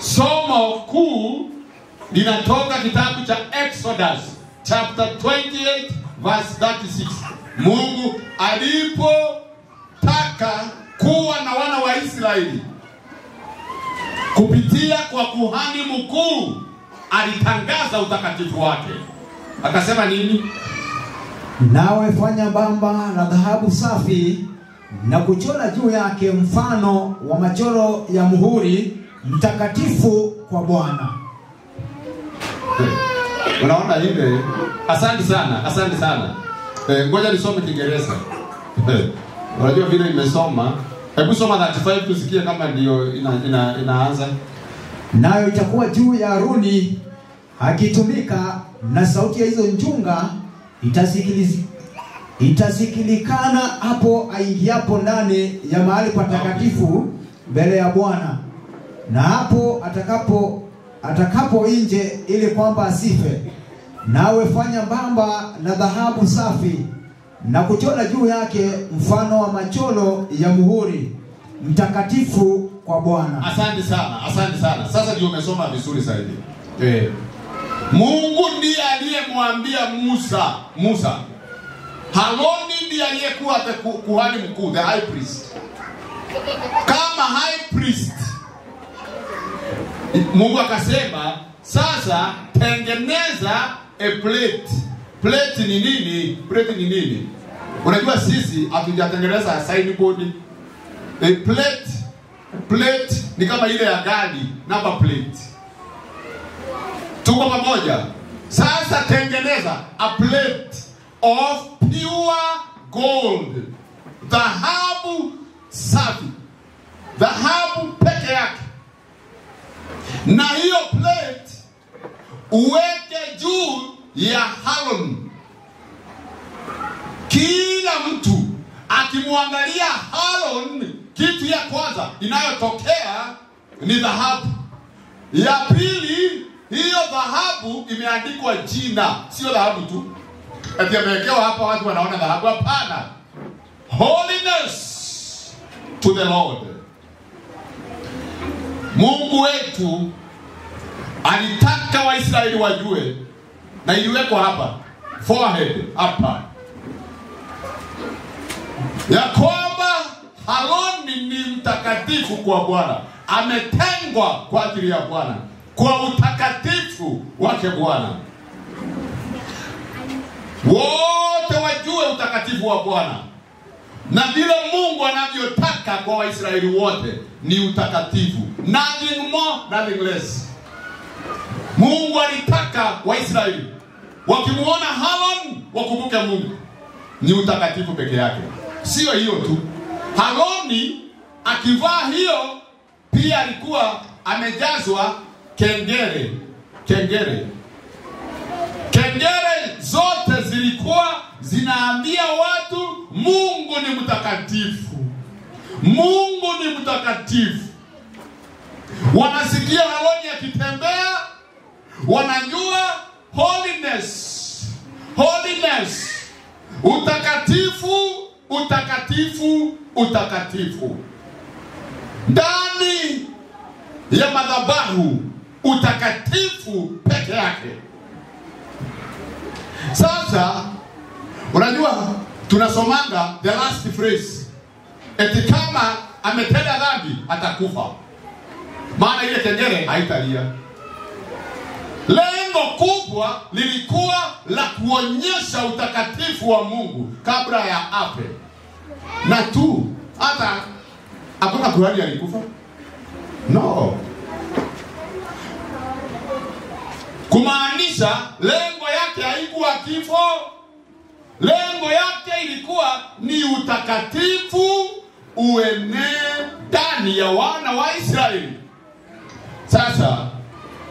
Somo kuu linatoka kitabu cha Exodus chapter 28 verse 36. Mungu alipotaka kuwa na wana wa Israeli kupitia kwa kuhani mkuu, alitangaza utakatifu wake. Akasema nini? Nawe fanya bamba la dhahabu safi na kuchora juu yake mfano wa machoro ya muhuri mtakatifu kwa Bwana. Unaona hivi? Asante sana, asante sana. Ngoja nisome Kiingereza. Unajua vile nimesoma. Hebu soma 35 tusikie kama ndio inaanza. Nayo itakuwa juu ya Haruni akitumika, na sauti ya hizo njunga itasikilikana hapo aingiapo ndani ya mahali patakatifu mbele ya Bwana, na hapo atakapo nje, ili kwamba asife. Nawe fanya bamba la dhahabu safi na kuchora juu yake mfano wa machoro ya muhuri mtakatifu kwa Bwana. Asante sana, asante sana. Sasa ndio umesoma vizuri zaidi. Mungu ndiye aliyemwambia Musa. Haruni ndiye aliyekuwa kuhani mkuu, the high priest. Kama high priest, Mungu akasema, sasa tengeneza a plate. Plate ni nini? Plate ni nini? Unajua sisi hatujatengeneza signboard. A plate ni kama ile ya gari, number plate. Tuko pamoja? Sasa tengeneza a plate of pure gold. Dhahabu safi. Dhahabu peke yake. Na hiyo plate uweke juu ya Harun. Kila mtu akimwangalia Harun, kitu ya kwanza inayotokea ni dhahabu. Ya pili, hiyo dhahabu imeandikwa jina, sio dhahabu tu. Ati amewekewa hapa watu wanaona dhahabu, hapana. Holiness to the Lord. Mungu wetu alitaka Waisraeli wajue, na iliwekwa hapa forehead hapa, ya kwamba Haruni ni mtakatifu kwa Bwana, ametengwa kwa ajili ya Bwana, kwa utakatifu wake Bwana. Wote wajue utakatifu wa Bwana, na vile Mungu anavyotaka kwa Waisraeli wote ni utakatifu, nothing more, nothing less. Mungu alitaka Waisraeli wakimuona Harun wakumbuke Mungu ni utakatifu peke yake. Sio hiyo tu, Haruni akivaa hiyo pia alikuwa amejazwa kengele. Kengele zote zilikuwa zinaambia watu Mungu ni mtakatifu. Mungu ni mtakatifu. Wanasikia Haruni akitembea, wanajua holiness. Utakatifu. Ndani ya madhabahu, utakatifu peke yake. Sasa unajua tunasomanga the last phrase, eti kama ametenda dhambi atakufa. Maana ile kengele haitalia. Lengo kubwa lilikuwa la kuonyesha utakatifu wa Mungu kabla ya afe. Na tu hata hakuna kuhani alikufa. No. Kumaanisha lengo yake haikuwa kifo. Lengo yake ilikuwa ni utakatifu uenee ndani ya wana wa Israeli. Sasa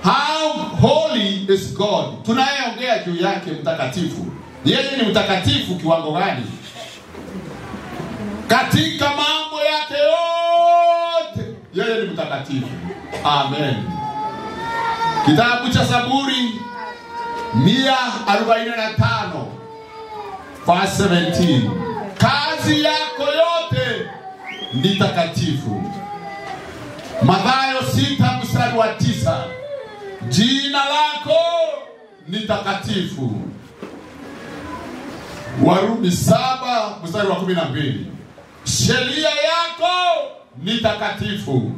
how holy is God? Tunayeongea juu yake mtakatifu. Yeye ni mtakatifu kiwango gani? Katika mambo yake yote yeye ni mtakatifu. Amen. Kitabu cha Zaburi 145 verse 17. Kazi yako yote ni takatifu. Mathayo 6 mstari wa 9. Jina lako ni takatifu. Warumi 7:12. Sheria yako ni takatifu.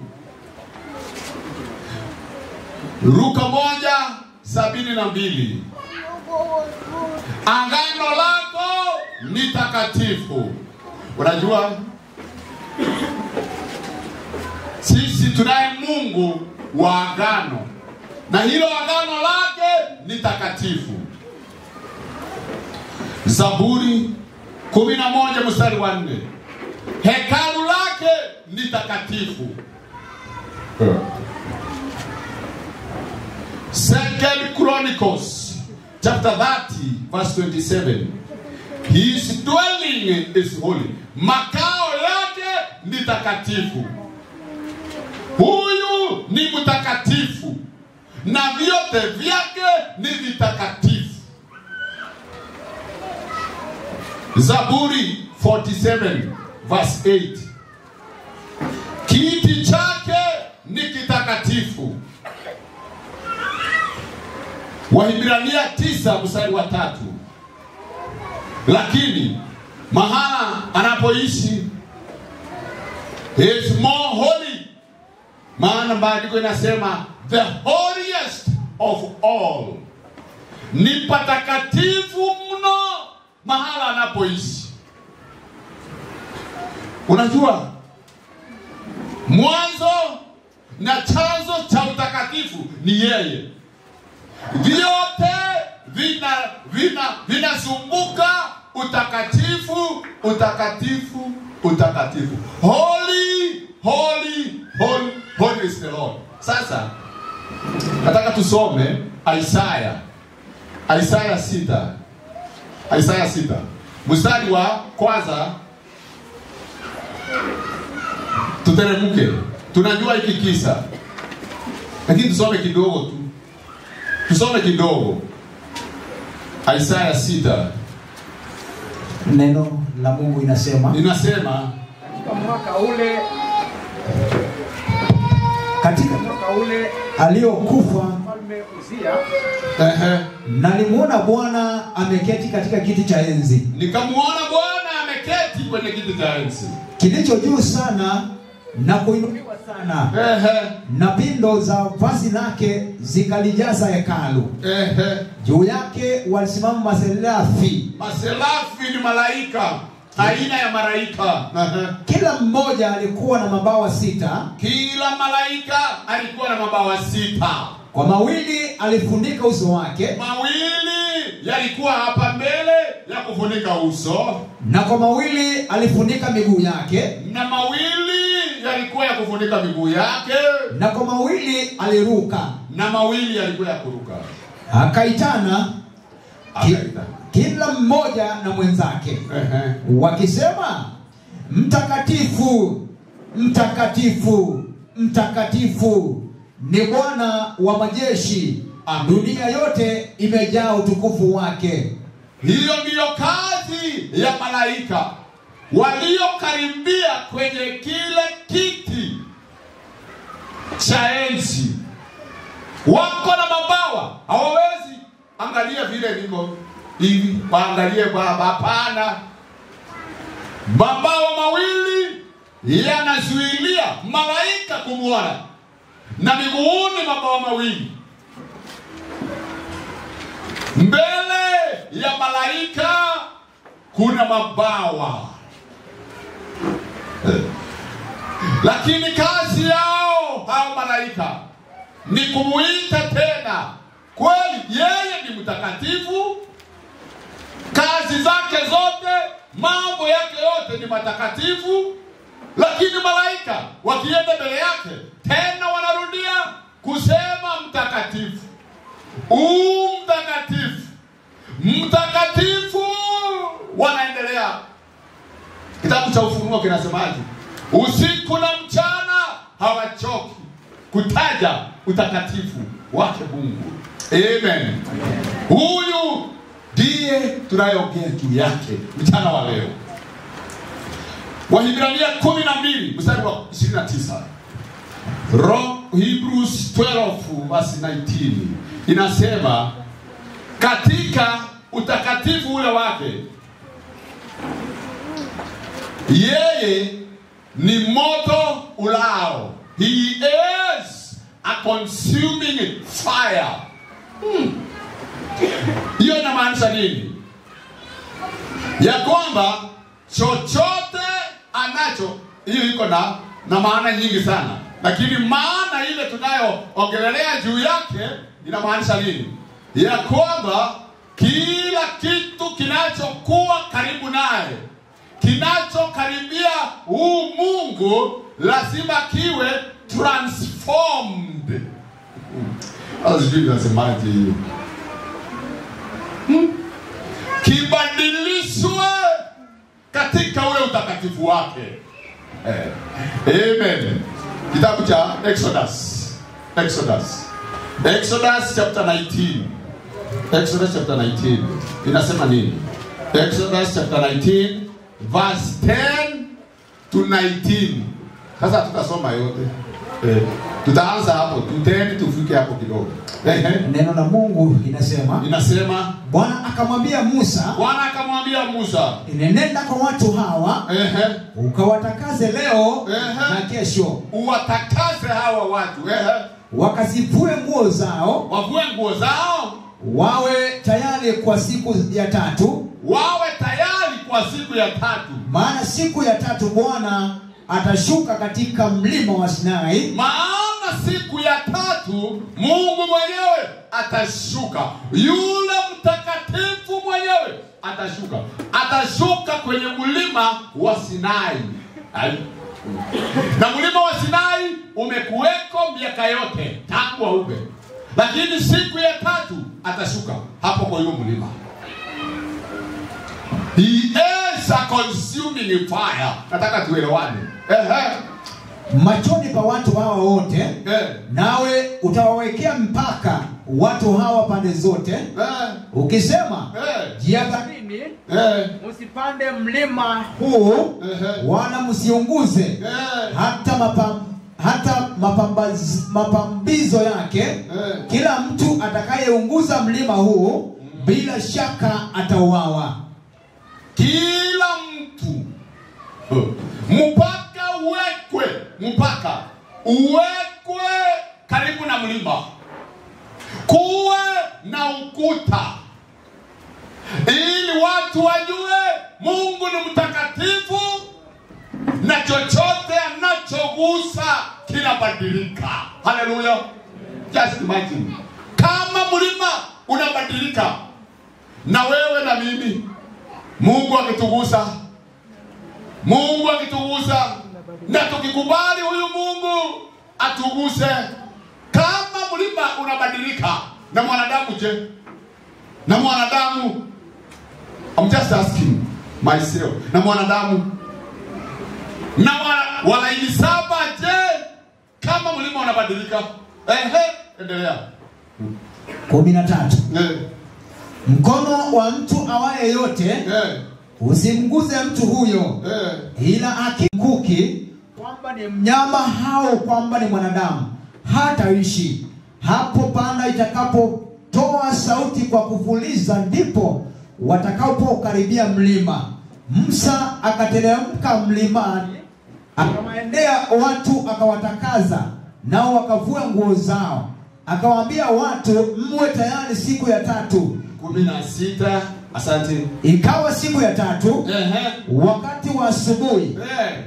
Luka 1:72. Agano lako ni takatifu. Unajua sisi tunaye Mungu wa agano, na hilo agano lake ni takatifu. Zaburi 11:4. Hekalu lake ni takatifu. Second Chronicles chapter 30:27. His dwelling is holy. Makao yake ni takatifu. Huyu ni mtakatifu na vyote vyake ni vitakatifu. Zaburi 47:8. Kiti chake ni kitakatifu. Wahibrania 9:3. Lakini mahala anapoishi is more holy. Maana maandiko inasema the holiest of all. Ni patakatifu mno mahala anapoishi. Unajua mwanzo na chanzo cha utakatifu ni yeye. Vyote vinasumbuka utakatifu, utakatifu, utakatifu. Holy, holy, holy, holy is the Lord. Sasa nataka tusome Isaya 6. Isaya 6 mstari wa kwanza. Tuteremke. Tunajua hiki kisa, lakini tusome kidogo tu. Tusome kidogo. Isaya 6. Neno la Mungu inasema katika mwaka ule aliokufa mfalme Uzia, nalimuona Bwana ameketi katika kiti cha enzi. Nikamuona Bwana ameketi kwenye kiti cha enzi kilicho juu sana na kuinuliwa sana. Na pindo za vazi lake zikalijaza hekalu. Juu yake walisimama maserafi. Maserafi ni malaika, aina ya malaika. Kila mmoja alikuwa na mabawa 6. Kila malaika alikuwa na mabawa 6. Kwa mawili alifunika uso wake. Mawili yalikuwa hapa mbele ya kufunika uso. Na kwa mawili alifunika miguu yake. Na mawili yalikuwa ya kufunika miguu yake. Na kwa mawili aliruka. Na mawili yalikuwa ya kuruka. Akaitana kila mmoja na mwenzake. Wakisema, mtakatifu, mtakatifu, mtakatifu ni Bwana wa majeshi. Dunia yote imejaa utukufu wake. Hiyo ndiyo kazi ya malaika waliokaribia kwenye kile kiti cha enzi. Wako na mabawa, hawawezi angalia vile viko hivi, waangalie baba. Hapana, mabawa mawili yanazuilia malaika kumwona, na miguuni mabawa mawili. Mbele ya malaika kuna mabawa, lakini kazi yao hao malaika ni kumuita tena. Kweli yeye ni mtakatifu, kazi zake zote, mambo yake yote ni matakatifu, lakini malaika wakienda mbele yake tena wanarudia kusema mtakatifu, mtakatifu, mtakatifu. Wanaendelea. Kitabu cha Ufunuo kinasemaje? Usiku na mchana hawachoki kutaja utakatifu wake Mungu. Amen. Huyu ndiye tunayeongea juu yake mchana wa leo. Wahibrania 12 mstari wa 29. Hebrews 12 verse 19 inasema katika utakatifu ule wake yeye ni moto ulao. He is a consuming fire. Hiyo inamaanisha nini? Ya kwamba chochote anacho, hiyo iko na maana nyingi sana, lakini maana ile tunayoongelelea juu yake inamaanisha nini? Ya kwamba kila kitu kinachokuwa karibu naye, kinachokaribia huu Mungu, lazima kiwe transformed. Nasemaje hiyo? Kibadilishwe katika ule utakatifu wake. Amen. Kitabu cha Exodus chapter 19. Exodus chapter 19 inasema nini? Exodus chapter 19 verse 10 to 19. Sasa tutasoma yote. Tutaanza hapo, tutende tufike hapo kidogo. Neno la Mungu inasema Bwana akamwambia Musa, nenda kwa watu hawa, ukawatakaze leo na kesho. Uwatakaze hawa watu, wakazivue nguo zao, wawe tayari kwa siku ya tatu. Maana siku ya tatu Bwana atashuka katika mlima wa Sinai. Maana siku ya tatu Mungu mwenyewe atashuka. Yule mtakatifu mwenyewe atashuka kwenye mlima wa Sinai. Na mlima wa Sinai umekuweko miaka yote tangu aupe, lakini siku ya tatu atashuka hapo kwa hiyo mlima. He is a consuming fire. Nataka tuelewane. Machoni pa watu hawa wote, nawe utawawekea mpaka watu hawa pande zote, ukisema jihadharini, msipande mlima huu, wala msiunguze hata mapambizo yake. Kila mtu atakayeunguza mlima huu bila shaka atauawa. Kila mtu. Mpaka uwekwe karibu na mlima. Kuwe na ukuta, ili watu wajue Mungu ni mtakatifu na chochote anachogusa kinabadilika. Haleluya. Just imagine kama mlima unabadilika na wewe na mimi, Mungu akitugusa na tukikubali huyu Mungu atuguse. Kama mlima unabadilika na mwanadamu, je? Na mwanadamu, I'm just asking myself, na mwanadamu na walaini saba, je? Kama mlima unabadilika, endelea. 13. Mkono wa mtu awaye yote, usimguze mtu huyo, ila akikuki kwamba ni mnyama hao kwamba ni mwanadamu, hataishi. Hapo panda itakapotoa sauti kwa kufuliza, ndipo watakapokaribia mlima. Musa akateremka mlimani, akawaendea watu, akawatakaza, nao wakavua nguo zao. Akawaambia watu, mwe tayari siku ya tatu. 16. Asante. Ikawa siku ya tatu, wakati wa asubuhi,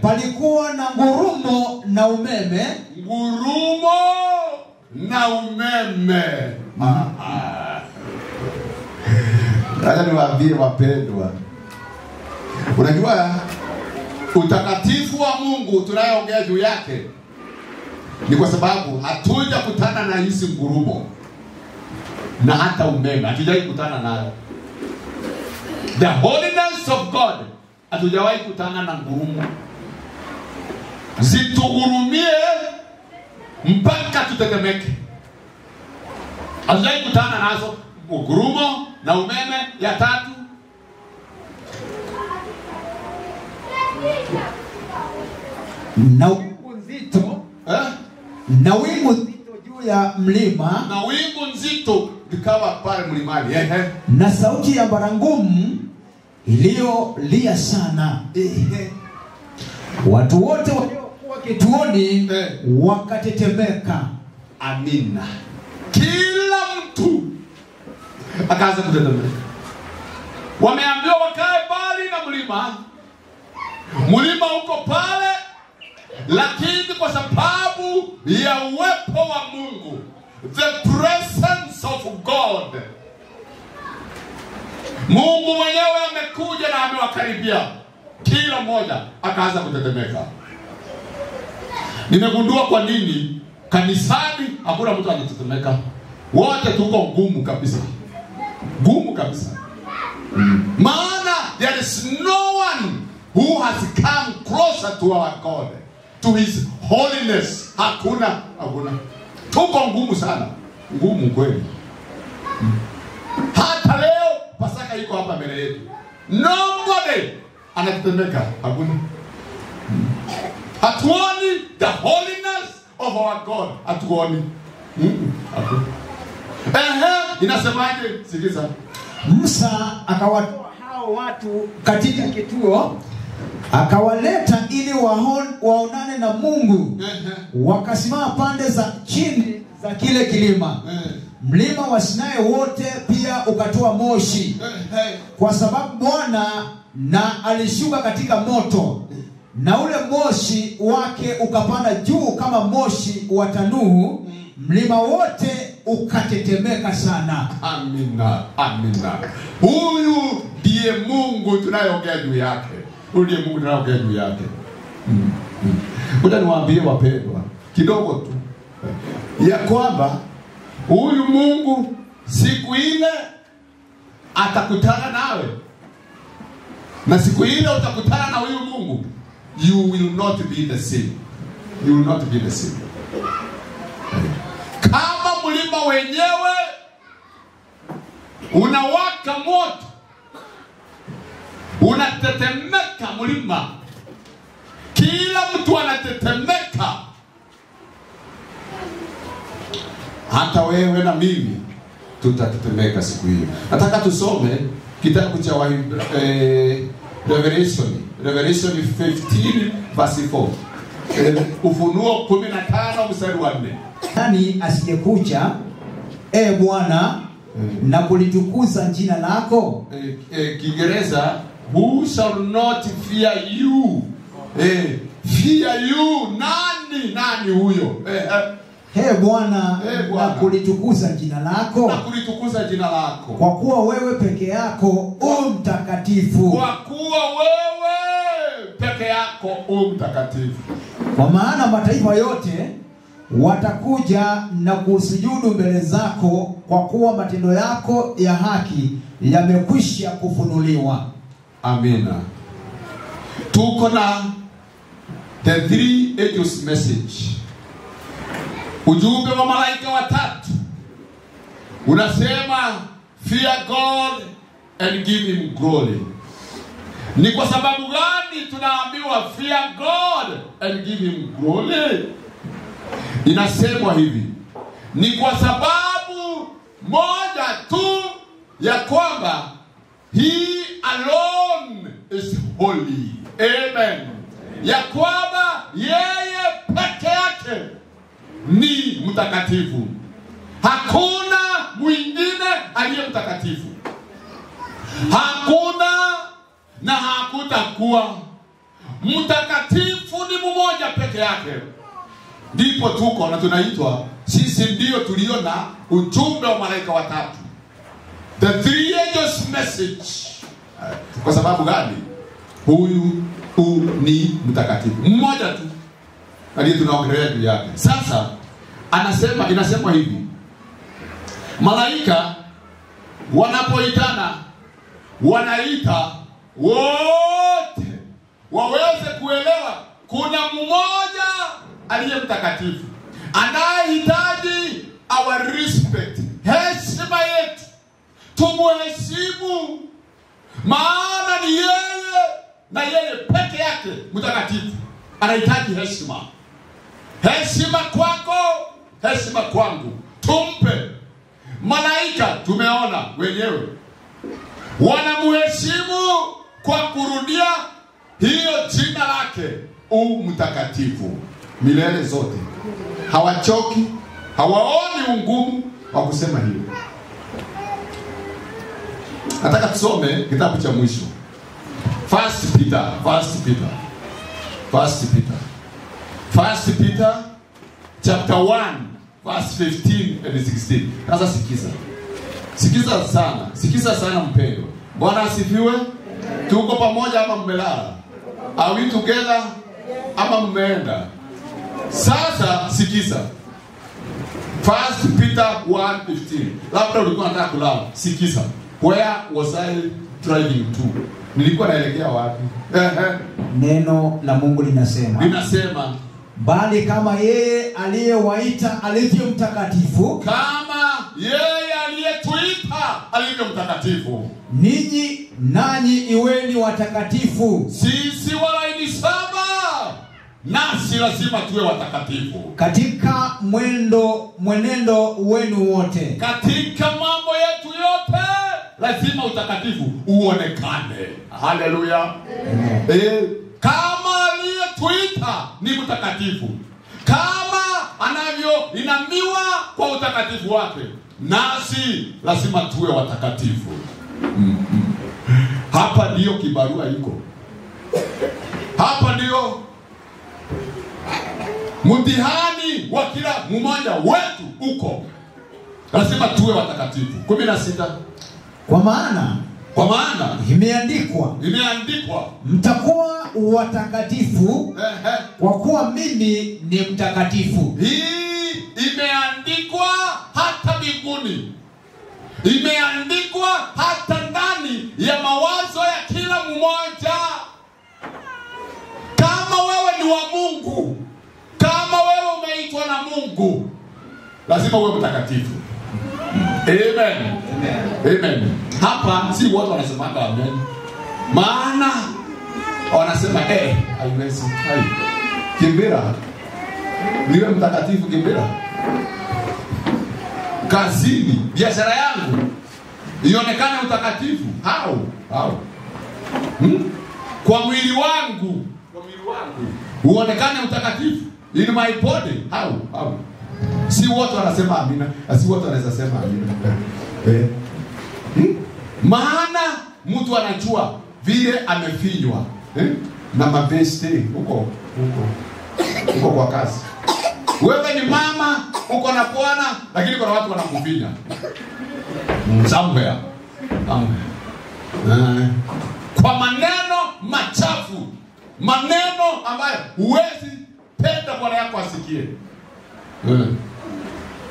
palikuwa na ngurumo na umeme. Nataka niwaambie wapendwa, unajua utakatifu wa Mungu tunayoongea juu yake ni kwa sababu hatuja kutana na hizi ngurumo na hata umeme, hatujawahi kutana nayo. The holiness of God, hatujawahi kutana na ngurumo zitugurumie mpaka tutetemeke. Hatujawahi kutana nazo ngurumo na umeme ya tatu. Na upepo nzito na wingu nzito juu ya mlima, na wingu nzito likawa pale mlimani. Na sauti ya baragumu iliyolia sana. Watu wote waliokuwa kituoni wakatetemeka. Amina. Kila mtu akaanza kutetemeka. Wameambiwa wakae mbali na mlima. Mlima uko pale, lakini kwa sababu ya uwepo wa Mungu, the presence of God, Mungu mwenyewe amekuja na amewakaribia. Kila mmoja akaanza kutetemeka. Nimegundua kwa nini kanisani hakuna mtu anatetemeka. Wote tuko ngumu kabisa. Ngumu kabisa. Maana there is no one who has come closer to our God, to his holiness. Hakuna. Tuko ngumu sana. Ngumu kweli. Hata leo Pasaka iko hapa mbele yetu. Nobody anatetemeka. Hakuna. Hatuoni the holiness of our God. Hatuoni. Hakuna. Inasemaje? Sikiza. Musa akawatoa hao watu katika kituo, akawaleta ili waonane na Mungu. Wakasimama pande za chini za kile kilima. Mlima wa Sinai wote pia ukatoa moshi, kwa sababu Bwana na alishuka katika moto, na ule moshi wake ukapanda juu kama moshi wa tanuu. Mlima wote ukatetemeka sana. Amina. Huyu ndiye Mungu tunayeongea juu yake. Huyu ndiye Mungu tunayeongea juu yake. Ngoja niwaambie wapendwa kidogo tu, ya kwamba huyu Mungu siku ile atakutana nawe, na siku ile utakutana na huyu Mungu, you will not be the same. You will not be the same. Kama mlima wenyewe unawaka moto, unatetemeka mlima, kila mtu anatetemeka, hata wewe na mimi tutatetemeka siku hiyo. Nataka tusome kitabu cha Revelation 15 verse 4. Ufunuo 15 mstari wa 4. Nani asiyekuja Bwana na kulitukuza jina lako? Kiingereza, who shall not fear you? Fear you. Nani huyo? Bwana na kulitukuza jina lako. Na kulitukuza jina lako. Kwa kuwa wewe peke yako mtakatifu. Kwa kuwa wewe peke yako mtakatifu. Kwa maana mataifa yote watakuja na kusujudu mbele zako, kwa kuwa matendo yako ya haki yamekwisha kufunuliwa. Amina. Tuko na the three angels message. Ujumbe wa malaika watatu unasema fear God and give him glory. Ni kwa sababu gani tunaambiwa fear God and give him glory? Inasemwa hivi, ni kwa sababu moja tu, ya kwamba he alone is holy. Amen. Ya kwamba yeye peke yake ni mtakatifu. Hakuna mwingine aliye mtakatifu. Hakuna na hakutakuwa. Mtakatifu ni mmoja peke yake. Ndipo tuko na tunaitwa sisi ndio tuliona ujumbe wa malaika watatu, the three angels message. Kwa sababu gani? Huyu ni mtakatifu mmoja tu aliye tunaongelea juu yake. Sasa inasemwa hivi, malaika wanapoitana wanaita wote waweze kuelewa kuna mmoja aliye mtakatifu, anayehitaji our respect, heshima yetu. Tumuheshimu, maana ni yeye na yeye peke yake mtakatifu, anahitaji heshima. heshima kwako, heshima kwangu. Tumpe. Malaika tumeona wenyewe wanamuheshimu kwa kurudia hiyo jina lake mtakatifu milele zote. Hawachoki, hawaoni ungumu wa kusema hiyo. Nataka tusome kitabu cha mwisho. First Peter chapter 1 verse 15 and 16. Sasa sikiza sana mpendo. Bwana asifiwe. Tuko pamoja ama mmelala? Are we together ama mmeenda? Sasa sikiza. First Peter 1:15. Labda ulikuwa unataka kulala. Sikiza. Where was I driving to? Nilikuwa naelekea wapi? Neno la Mungu linasema bali kama yeye aliyewaita alivyo mtakatifu, kama yeye aliyetuita alivyo mtakatifu, ninyi nanyi iweni watakatifu. Sisi walaini saba, nasi lazima tuwe watakatifu katika mwenendo wenu wote. Katika mambo yetu yote lazima utakatifu uonekane. Haleluya. Kama aliyetuita ni mtakatifu, kama anavyoinamiwa kwa utakatifu wake, nasi lazima tuwe watakatifu. Hapa ndio kibarua iko. Hapa ndio mtihani wa kila mmoja wetu uko. Lazima tuwe watakatifu. 16. Kwa maana imeandikwa mtakuwa watakatifu kwa kuwa mimi ni mtakatifu. Hii imeandikwa hata mbinguni, imeandikwa hata ndani ya mawazo ya kila mmoja. Kama wewe ni wa Mungu, kama wewe umeitwa na Mungu, lazima uwe mtakatifu. Amen. Hapa si watu wanasema amen. Maana wanasema haiwezi. Kimbira. Niwe mtakatifu kimbira. Kazini, biashara yangu ionekane utakatifu. How? Kwa mwili wangu uonekane utakatifu. In my body. How? Si wote wanasema amina, si wote wanaweza sema amina. Maana mtu anajua vile amefinywa na mabeste huko kwa kazi. Wewe ni mama, uko na bwana, lakini kuna watu wanakufinya. Somewhere. Kwa maneno machafu, maneno ambayo huwezi penda bwana yako asikie.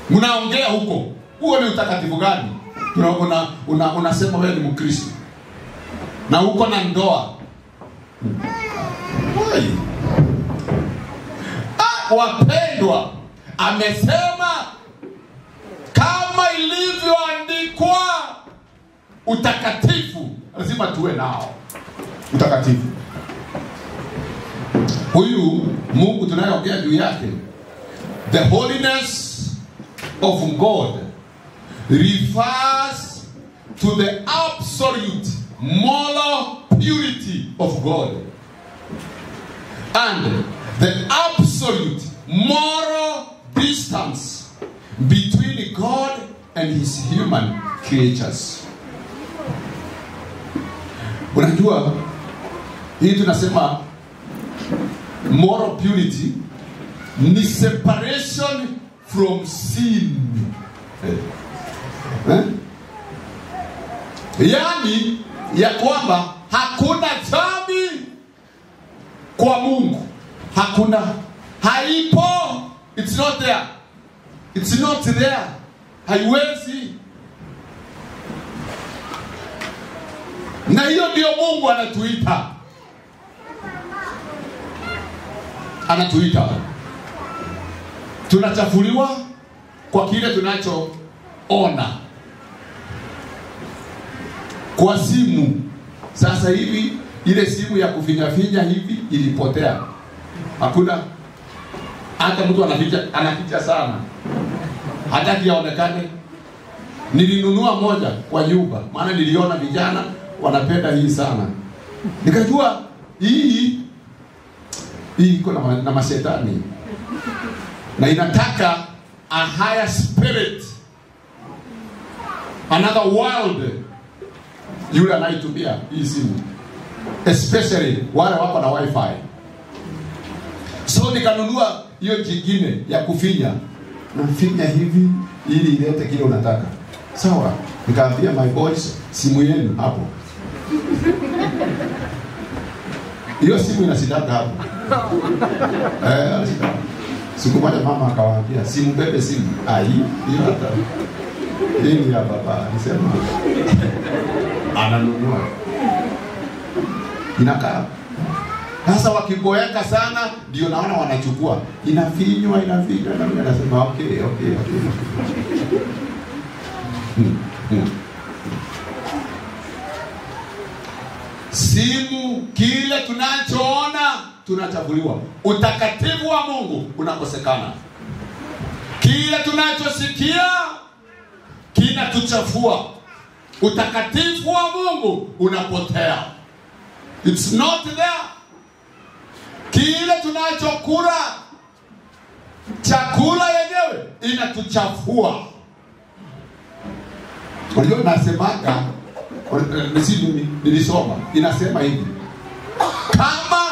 Mnaongea huko. Huo ni utakatifu gani? Unasema wewe ni Mkristo na uko na ndoa. Wapendwa, amesema kama ilivyoandikwa, utakatifu lazima tuwe nao. Utakatifu. Huyu Mungu tunayeongea juu yake, the holiness of God refers to the absolute moral purity of God and the absolute moral distance between God and his human creatures. Unajua hii tunasema moral purity ni separation from sin. Yani ya kwamba hakuna dhambi kwa Mungu. Hakuna. Haipo. It's not there. It's not there. Haiwezi. Na hiyo ndio Mungu anatuita. Anatuita. Tunachafuliwa kwa kile tunachoona. Kwa simu. Sasa hivi ile simu ya kufinya hivi ilipotea. Hakuna. hata mtu anaficha sana, hataki aonekane. Nilinunua moja kwa nyumba, maana niliona vijana wanapenda hii sana. Nikajua hii iko na mashetani, na inataka a higher spirit, another world. Yule anaitumia hii simu, especially wale wako na wifi. So nikanunua hiyo jingine ya kufinya, nafinya hivi ili ilete kile unataka. Sawa, nikaambia my boys, simu yenu hapo. Hiyo simu inasidaka hapo. Siku moja mama akawaambia, simu bebe simu. Hiyo hata nini ya baba alisema ananunua. Inakaa. Sasa wakiboeka sana ndio naona wanachukua. Inafinywa na mimi nasema okay. Simu, kile tunachoona tunachafuliwa. Utakatifu wa Mungu unakosekana. Kile tunachosikia kinatuchafua. Utakatifu wa Mungu unapotea. It's not there. Kile tunachokula, chakula yenyewe inatuchafua. Unajua nasemaga, nilisoma inasema hivi, kama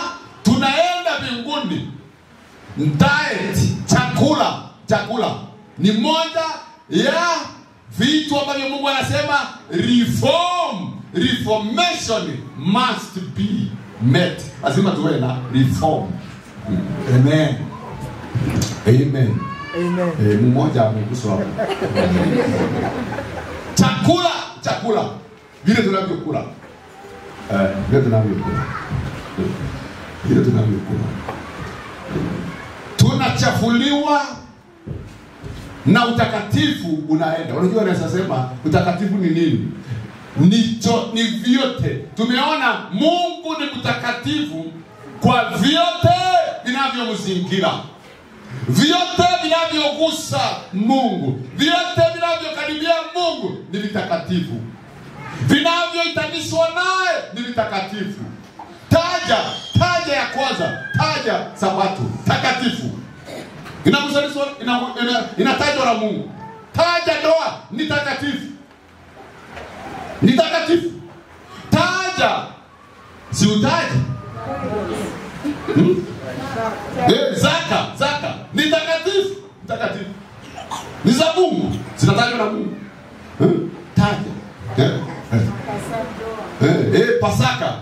tunaenda mbinguni, diet, chakula ni moja ya vitu ambavyo Mungu anasema reformation must be met. Lazima tuwe na reform. Amen. Mmoja ameguswa hapo. Chakula vile tunavyokula. Tunachafuliwa na utakatifu unaenda. Unajua naweza sema utakatifu ni nini? Ni vyote. Tumeona Mungu ni mtakatifu kwa vyote vinavyomzingira. Vyote vinavyogusa Mungu, vyote vinavyokaribia Mungu ni vitakatifu. Vinavyohitanishwa naye ni vitakatifu. Taja ya kwanza, taja Sabato, takatifu. Inatajwa na Mungu. Taja ndoa, ni takatifu. Ni takatifu. Taja, si utaji. Zaka, ni takatifu. Takatifu. Ni za Mungu, zinatajwa na Mungu. Taja. Pasaka,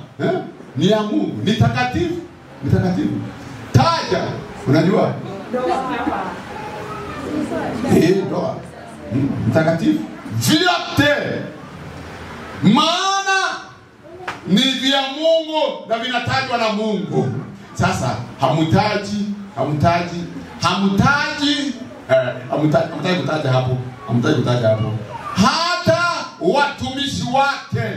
ni ya Mungu, ni takatifu. Ni takatifu. Taja, unajua? Ndoa. Mtakatifu. Vyote. Maana ni vya Mungu na vinatajwa na Mungu. Sasa hamutaji kutaja hapo. Hata watumishi wake,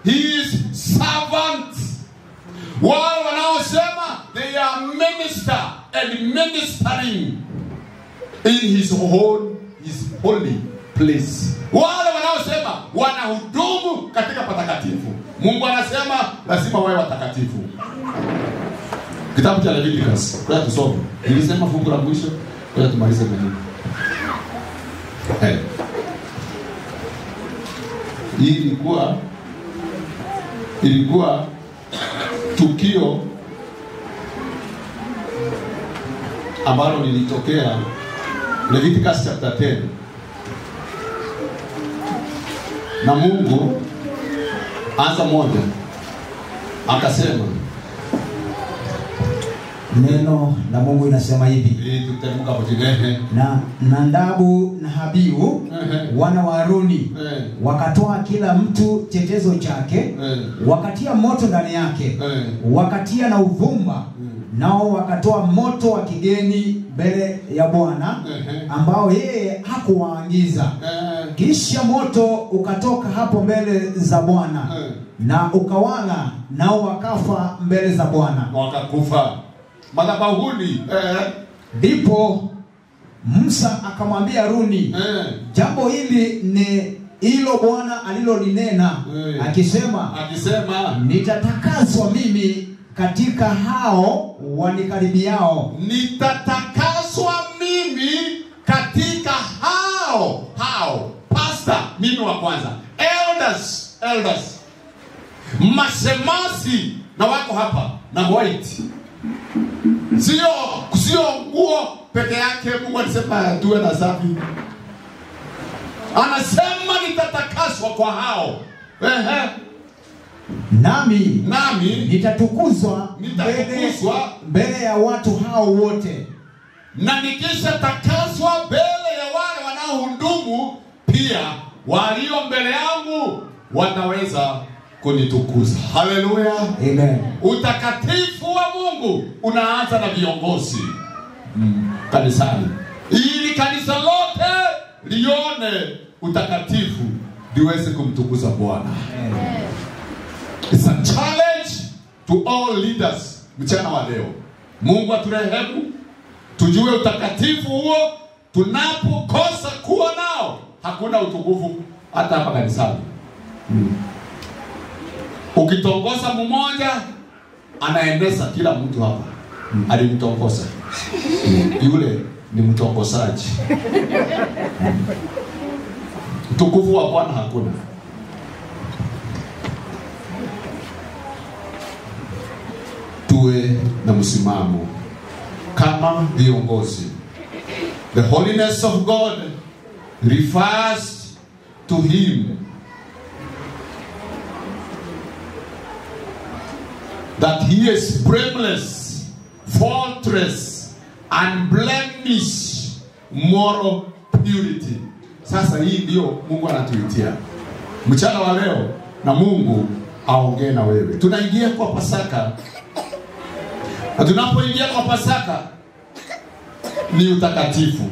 his servants, wao wanaosema they are minister and ministering in his holy place. Wale wanaosema wanahudumu katika patakatifu. Mungu anasema lazima wawe watakatifu. Kitabu cha Leviticus, kwa tusome. Nilisema fungu la mwisho, kwa tumalize mwenyewe. Hii ilikuwa tukio ambalo lilitokea Leviticus chapter 10. Na Mungu anza moja akasema, neno la Mungu inasema hivi, na Nadabu na Abihu wana wa Aroni wakatoa kila mtu chetezo chake, wakatia moto ndani yake, wakatia na uvumba, nao wakatoa moto wa kigeni mbele ya Bwana ambao yeye hakuwaagiza. Kisha moto ukatoka hapo mbele za Bwana na ukawala, nao wakafa mbele za Bwana. Wakakufa madhabahuni. Ndipo Musa akamwambia Haruni, jambo hili ni hilo Bwana alilolinena, akisema nitatakaswa mimi katika hao wanikaribiao. Nitatakaswa mimi katika hao pastor, mimi wa kwanza, elders, masemasi na wako hapa na white, sio nguo peke yake. Mungu alisema tuwe na safi, anasema nitatakaswa kwa hao. Nami nitatukuzwa mbele ya watu hao wote, na nikisha takaswa mbele ya wale wanaohudumu, pia walio mbele yangu wataweza kunitukuza. Haleluya, amen. Utakatifu wa Mungu unaanza na viongozi kanisani, ili kanisa lote lione utakatifu liweze kumtukuza Bwana. It's a challenge to all leaders. Mchana wa leo, Mungu aturehemu tujue utakatifu huo. Tunapokosa kuwa nao, hakuna utukufu hata hapa kanisani. Ukitongoza mmoja, anaendesha kila mtu hapa. Alimtongoza yule ni mtongozaji. Utukufu wa Bwana hakuna. Tuwe na msimamo kama viongozi. The holiness of God refers to him, that he is blameless, faultless, unblemished, moral purity. Sasa hii ndio Mungu anatuitia mchana wa leo, na Mungu aongee na wewe. Tunaingia kwa Pasaka, na tunapoingia kwa Pasaka ni utakatifu.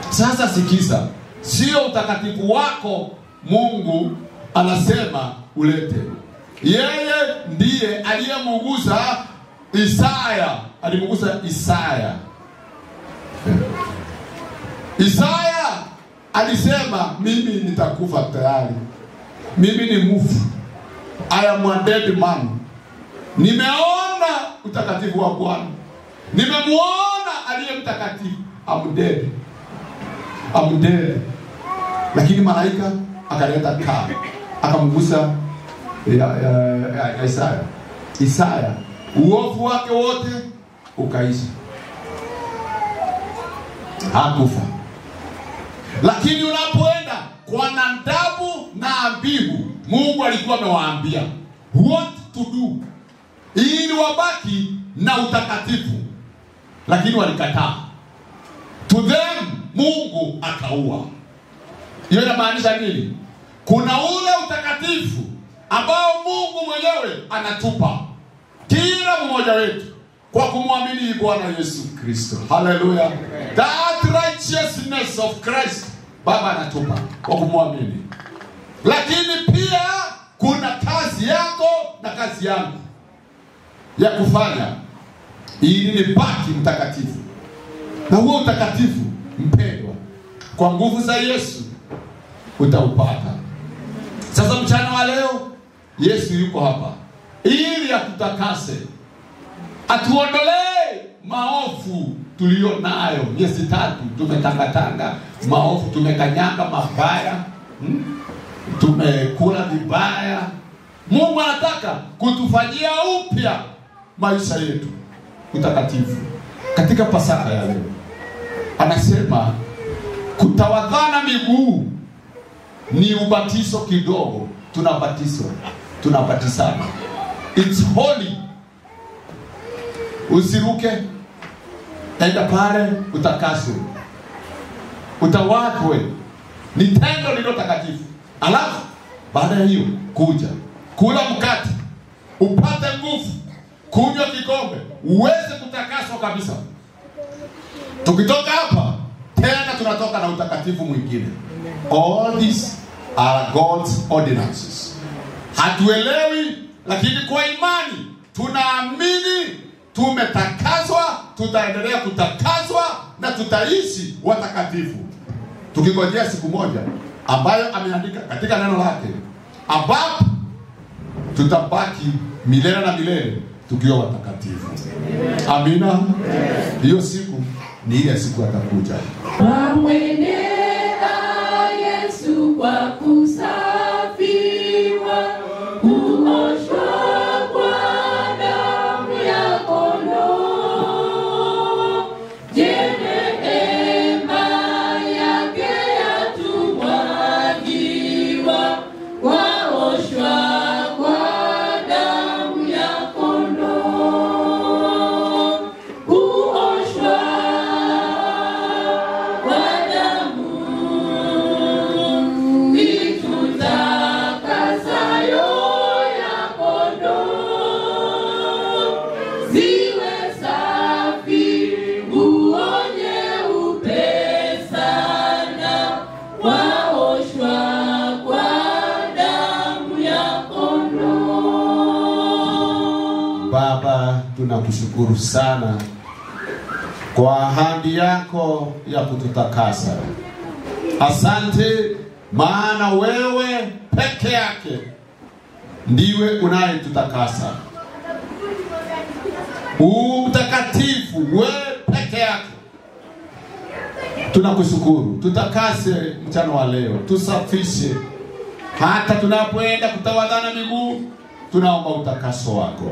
Sasa sikiza, sio utakatifu wako Mungu anasema ulete. Yeye ndiye aliyemugusa Isaya, alimugusa Isaya. Isaya alisema mimi nitakufa tayari, mimi ni mufu, I am a dead man. Nimeona utakatifu wa Bwana, nimemuona aliye mtakatifu. I'm dead. Lakini malaika akaleta kaa, akamgusa Isaya, uovu wake wote ukaisha, hakufa. Lakini unapoenda kwa Nadabu na Abihu, Mungu alikuwa amewaambia what to do ili wabaki na utakatifu, lakini walikataa. To them Mungu akaua. Hiyo inamaanisha nini? Kuna ule utakatifu ambao Mungu mwenyewe anatupa kila mmoja wetu kwa kumwamini Bwana Yesu Kristo. Hallelujah. That righteousness of Christ Baba anatupa kwa kumwamini. Lakini pia kuna kazi yako na kazi yangu ya kufanya ili nibaki mtakatifu. Na huo utakatifu, mpendwa, kwa nguvu za Yesu utaupata. Sasa mchana wa leo Yesu yuko hapa ili atutakase, atuondolee maovu tulio nayo. Miezi 3 tumetangatanga maovu, tumekanyanga mabaya, tumekula vibaya. Mungu anataka kutufanyia upya maisha yetu utakatifu. Katika Pasaka ya leo anasema kutawadhana miguu ni ubatizo kidogo. Tunabatizana. It's holy. Usiruke, enda pale utakaswe, utawakwe. Ni tendo lilo takatifu. Alafu baada ya hiyo kuja kula mkate, upate nguvu, kunywa kikombe, uweze kutakaswa kabisa. Tukitoka hapa tena tunatoka na utakatifu mwingine. All these are God's ordinances. Hatuelewi, lakini kwa imani tunaamini tumetakaswa tutaendelea kutakazwa na tutaishi watakatifu, tukingojea siku moja ambayo ameandika katika neno lake, ambapo tutabaki milele na milele tukiwa watakatifu. Amina. Hiyo siku ni ile siku atakuja. Wamwendea Yesu kwa kusafiwa, kuoshwa kwa damu ya kondoo. Je, neema yake yatumwagiwa, waoshwa kwa damu ya kondoo. Kuoshwa kwa damu itutakasayo ya kondoo, ziwe safi nguo nyeupe sana, waoshwa kwa damu ya kondoo. Baba, tunakushukuru sana kwa ahadi yako ya kututakasa. Asante, maana wewe peke yake ndiwe unayetutakasa. Mtakatifu, wewe peke yake. Tunakushukuru, tutakase mchana wa leo, tusafishe. Hata tunapoenda kutawadhana miguu, tunaomba utakaso wako.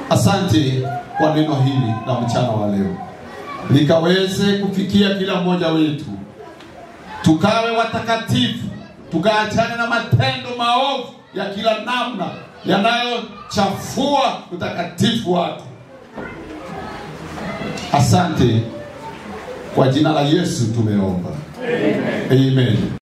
Asante kwa neno hili la mchana wa leo, likaweze kufikia kila mmoja wetu, tukawe watakatifu, tukaachane na matendo maovu ya kila namna yanayochafua utakatifu wako. Asante, kwa jina la Yesu tumeomba. Amen. Amen.